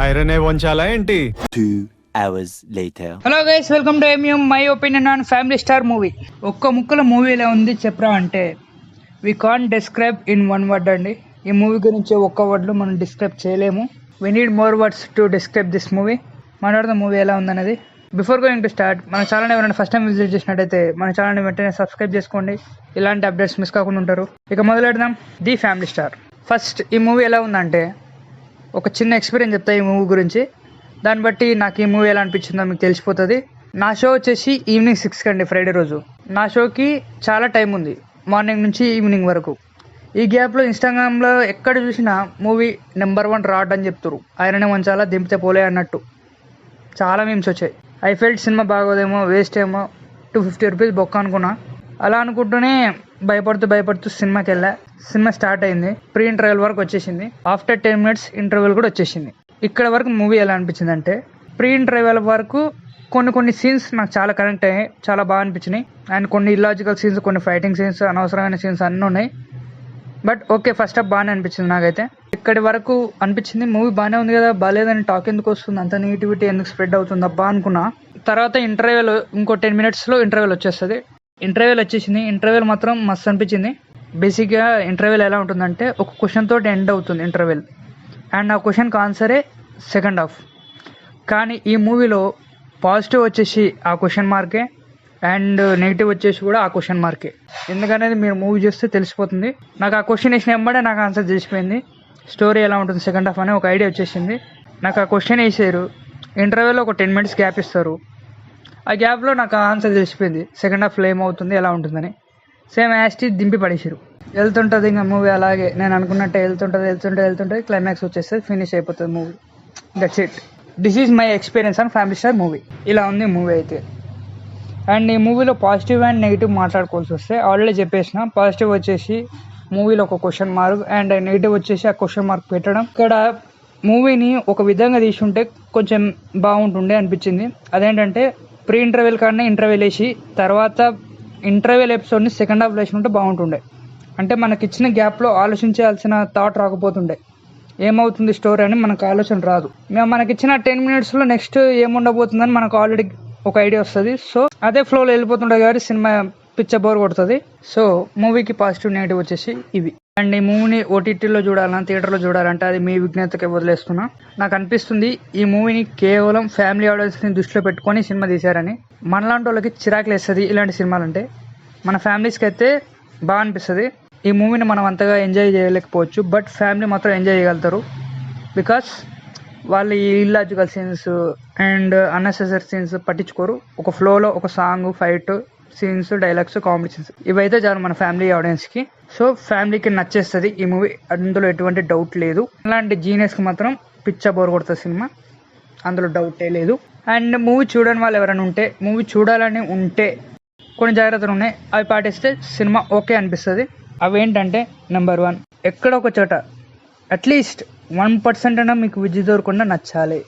Iron వంచాలా ఏంటి? 2 hours later. Hello guys, welcome to um my opinion on Family Star movie. ఒక్క ముక్కల movie ఎలా ఉంది చెప్పరా అంటే we can't describe in one word అండి. ఈ మూవీ గురించి ఒక్క వర్డ్లో మనం డిస్క్రైబ్ చేయలేము. We need more words to describe this movie. మాట్లాడుతున్న మూవీ ఎలా ఉందనేది. బిఫోర్ గోయింగ్ టు స్టార్ట్, మన ఛానల్ ఎవరైనా ఫస్ట్ టైం విజిట్ చేసినట్టయితే మన ఛానల్ని వెంటనే సబ్స్క్రైబ్ చేసుకోండి. ఇలాంటి అప్డేట్స్ మిస్ కాకుండా ఉంటారు. ఇక మొదలెడదాం. The family star. ఫస్ట్ ఈ మూవీ ఎలా ఉందంటే ఒక చిన్న ఎక్స్పీరియన్స్ చెప్తా ఈ మూవీ గురించి. దాన్ని బట్టి నాకు ఈ మూవీ ఎలా అనిపించిందో మీకు తెలిసిపోతుంది. నా షో వచ్చేసి ఈవినింగ్ 6కి అండి, ఫ్రైడే రోజు. నా షోకి చాలా టైం ఉంది, మార్నింగ్ నుంచి ఈవినింగ్ వరకు. ఈ గ్యాప్లో ఇన్స్టాగ్రామ్లో ఎక్కడ చూసినా మూవీ నెంబర్ 1 రాడ్ అని చెప్తారు. ఐరన్ వంచాలా దింపితే పోలే అన్నట్టు చాలా మీమ్స్ వచ్చాయి. ఐ ఫెల్ట్ సినిమా బాగోదేమో, వేస్ట్ ఏమో, 250 రూపీస్ బొక్క అనుకున్నా. అలా అనుకుంటూనే భయపడుతూ సినిమాకి వెళ్ళా. సినిమా స్టార్ట్ అయింది. ప్రీ ఇంటర్వెల్ వరకు వచ్చేసింది. ఆఫ్టర్ 10 minutes ఇంటర్వెల్ కూడా వచ్చేసింది. ఇక్కడ వరకు మూవీ ఎలా అనిపించింది అంటే ప్రీ ఇంటర్వెల్ వరకు కొన్ని సీన్స్ నాకు చాలా కనెక్ట్ అయ్యాయి, చాలా బాగా అనిపించినాయి. అండ్ కొన్ని ఇల్లాజికల్ సీన్స్, కొన్ని ఫైటింగ్ సీన్స్, అనవసరమైన సీన్స్ అన్నీ ఉన్నాయి. బట్ ఓకే, ఫస్ట్ హాఫ్ బాగానే అనిపించింది నాకైతే. ఇక్కడి వరకు అనిపించింది మూవీ బాగానే ఉంది కదా, బాగాలేదని టాక్ ఎందుకు వస్తుంది, అంత నెగిటివిటీ ఎందుకు స్ప్రెడ్ అవుతుంది అబ్బా అనుకున్నా. తర్వాత ఇంటర్వెల్ ఇంకో 10 minutesలో ఇంటర్వెల్ వచ్చేస్తుంది. ఇంటర్వెల్ వచ్చేసింది. ఇంటర్వెల్ మాత్రం మస్తు అనిపించింది. బేసిక్గా ఇంటర్వెల్ ఎలా ఉంటుందంటే ఒక క్వశ్చన్ తోటి ఎండ్ అవుతుంది ఇంటర్వెల్. అండ్ ఆ క్వశ్చన్కి ఆన్సరే సెకండ్ హాఫ్. కానీ ఈ మూవీలో పాజిటివ్ వచ్చేసి ఆ క్వశ్చన్ మార్కే, అండ్ నెగిటివ్ వచ్చేసి కూడా ఆ క్వశ్చన్ మార్కే. ఎందుకనేది మీరు మూవీ చూస్తే తెలిసిపోతుంది. నాకు ఆ క్వశ్చన్ వేసిన వెంబడే నాకు ఆన్సర్ తెలిసిపోయింది. స్టోరీ ఎలా ఉంటుంది సెకండ్ హాఫ్ అనే ఒక ఐడియా వచ్చేసింది. నాకు ఆ క్వశ్చన్ వేసారు, ఇంటర్వెల్లో ఒక 10 minutes గ్యాప్ ఇస్తారు. ఆ గ్యాప్లో నాకు ఆన్సర్ తెలిసిపోయింది సెకండ్ హాఫ్లో ఏమవుతుంది, ఎలా ఉంటుందని. సేమ్ యాస్టీ దింపి పడేసారు. వెళ్తుంటుంది ఇంకా మూవీ అలాగే నేను అనుకున్నట్టే వెళ్తుంటుంది. క్లైమాక్స్ వచ్చేస్తుంది, ఫినిష్ అయిపోతుంది movie. That's it. This is my experience on Family Star movie. ఇలా ఉంది మూవీ అయితే. అండ్ ఈ మూవీలో పాజిటివ్ అండ్ నెగిటివ్ మాట్లాడుకోవాల్సి వస్తే ఆల్రెడీ చెప్పేసిన. పాజిటివ్ వచ్చేసి మూవీలో ఒక క్వశ్చన్ మార్క్, అండ్ నెగిటివ్ వచ్చేసి ఆ క్వశ్చన్ మార్క్ పెట్టడం. ఇక్కడ మూవీని ఒక విధంగా తీసుంటే కొంచెం బాగుంటుండే అనిపించింది. అదేంటంటే ప్రీ ఇంటర్వెల్ కానీ ఇంటర్వెల్ వేసి తర్వాత ఇంటర్వెల్ ఎపిసోడ్ని సెకండ్ హాఫ్ వేసి ఉంటే బాగుంటుండే. అంటే మనకి ఇచ్చిన గ్యాప్లో ఆలోచించాల్సిన థాట్ రాకపోతుండే, ఏమవుతుంది స్టోరీ అని మనకు ఆలోచన రాదు. మనకి ఇచ్చిన 10 minutesలో నెక్స్ట్ ఏముండబోతుందని మనకు ఆల్రెడీ ఒక ఐడియా వస్తుంది. సో అదే ఫ్లోలో వెళ్ళిపోతుండే కాబట్టి సినిమా పిచ్చ బోర్ కొడుతుంది. సో మూవీకి పాజిటివ్ నెగిటివ్ వచ్చేసి ఇవి. అండ్ ఈ మూవీని ఓటీటీలో చూడాలన్నా థియేటర్లో చూడాలంటే అది మీ విజ్ఞతకే వదిలేస్తున్నా. నాకు అనిపిస్తుంది ఈ మూవీని కేవలం ఫ్యామిలీ ఆడియన్స్ని దృష్టిలో పెట్టుకొని సినిమా తీశారని. మనలాంటి వాళ్ళకి చిరాకులు వేస్తుంది ఇలాంటి సినిమాలు అంటే. మన ఫ్యామిలీస్కి అయితే బాగా అనిపిస్తుంది. ఈ మూవీని మనం అంతగా ఎంజాయ్ చేయలేకపోవచ్చు, బట్ ఫ్యామిలీ మాత్రం ఎంజాయ్ చేయగలుగుతారు. బికాస్ వాళ్ళు ఈ illogical scenes and unnecessary scenes పట్టించుకోరు. ఒక ఫ్లోలో ఒక song, fight scenes, dialogues, comedy scenes ఇవైతే చాలు మన ఫ్యామిలీ ఆడియన్స్కి. సో ఫ్యామిలీకి నచ్చేస్తుంది ఈ మూవీ, అందులో ఎటువంటి డౌట్ లేదు. అలాంటి జీనియస్కి మాత్రం పిచ్చ బోర్ కొడుతుంది సినిమా, అందులో డౌటే లేదు. అండ్ మూవీ చూడని వాళ్ళు ఎవరైనా ఉంటే, మూవీ చూడాలని ఉంటే కొన్ని జాగ్రత్తలు ఉన్నాయి, అవి పాటిస్తే సినిమా ఓకే అనిపిస్తుంది. అవి ఏంటంటే నెంబర్ 1, ఎక్కడ ఒక చోట అట్లీస్ట్ 1% అయినా మీకు విజయ్ దేవరకొండ నచ్చాలి.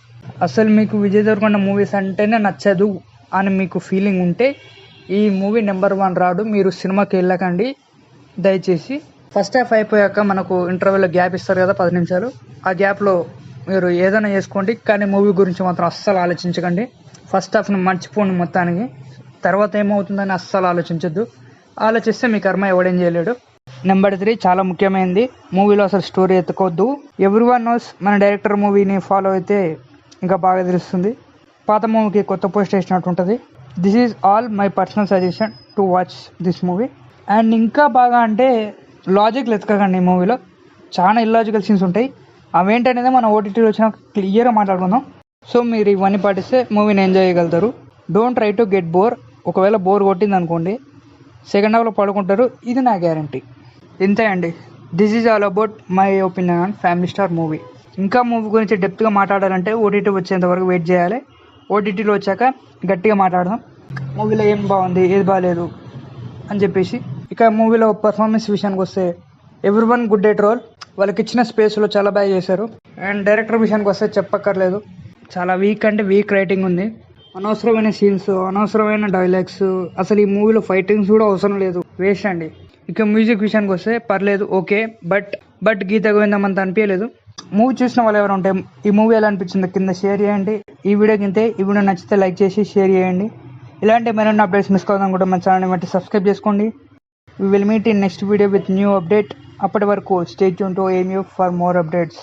అసలు మీకు విజయ్ దేవరకొండ మూవీస్ అంటేనే నచ్చదు అని మీకు ఫీలింగ్ ఉంటే ఈ మూవీ నెంబర్ 1 రాడు. మీరు సినిమాకి వెళ్ళకండి దయచేసి. ఫస్ట్ హాఫ్ అయిపోయాక మనకు ఇంటర్వెల్లో గ్యాప్ ఇస్తారు కదా 10 నిమిషాలు. ఆ గ్యాప్లో మీరు ఏదైనా చేసుకోండి, కానీ మూవీ గురించి మాత్రం అస్సలు ఆలోచించకండి. ఫస్ట్ హాఫ్ని మర్చిపోండి మొత్తానికి. తర్వాత ఏమవుతుందని అస్సలు ఆలోచించద్దు. ఆలోచిస్తే మీ కర్మ ఎవడేం చేయలేడు. నెంబర్ 3 చాలా ముఖ్యమైనది, మూవీలో అసలు స్టోరీ ఎత్తుకోవద్దు. ఎవ్రీవన్ నోస్ మన డైరెక్టర్ మూవీని ఫాలో అయితే ఇంకా బాగా తెలుస్తుంది. పాత మూవీకి కొత్త పోస్ట్ వేసినట్టు ఉంటుంది. This is all my personal suggestion to watch this movie. And ఇంకా బాగా అంటే లాజిక్లు ఎత్తుకకండి. ఈ మూవీలో చాలా ఇల్లాజికల్ సీన్స్ ఉంటాయి. అవేంటనేది మన ఓటీటీలో వచ్చిన క్లియర్గా మాట్లాడుకుందాం. సో మీరు ఇవన్నీ పాటిస్తే మూవీని ఎంజాయ్ చేయగలుగుతారు. Don't try to get bore. ఒకవేళ బోర్ కొట్టింది అనుకోండి సెకండ్ హాఫ్లో పడుకుంటారు, ఇది నా గ్యారంటీ. ఇంతే అండి. This is all about my opinion on Family Star movie. ఇంకా మూవీ గురించి డెప్త్గా మాట్లాడాలంటే ఓటీటీ వచ్చేంత వరకు వెయిట్ చేయాలి. ఓటీటీలో వచ్చాక గట్టిగా మాట్లాడదాం, మూవీలో ఏం బాగుంది ఏది బాగాలేదు అని చెప్పేసి. ఇక మూవీలో పర్ఫార్మెన్స్ విషయానికి వస్తే ఎవ్రీవన్ గుడ్ ఎట్ రోల్. వాళ్ళకి ఇచ్చిన స్పేస్లో చాలా బాగా చేశారు. అండ్ డైరెక్టర్ విషయానికి వస్తే చెప్పక్కర్లేదు, చాలా వీక్ అంటే వీక్ రైటింగ్ ఉంది. అనవసరమైన సీన్స్, అనవసరమైన డైలాగ్స్, అసలు ఈ మూవీలో ఫైటింగ్స్ కూడా అవసరం లేదు, వేస్ట్ అండి. ఇక మ్యూజిక్ విషయానికి వస్తే పర్లేదు, ఓకే, బట్ గీత గోవిందం అంత అనిపించలేదు. మూవీ చూసిన వాళ్ళు ఎవరు ఉంటే ఈ మూవీ ఎలా అనిపించిందో కింద షేర్ చేయండి. ఈ వీడియోకి ఇంతే. ఈ వీడియో నచ్చితే లైక్ చేసి షేర్ చేయండి. ఇలాంటి మరిన్ని అప్డేట్స్ మిస్ కావడం కూడా మన ఛానల్ని బట్టి సబ్స్క్రైబ్ చేసుకోండి. We will meet in next video with new update. అప్పటి వరకు stay tuned to AMU for more updates.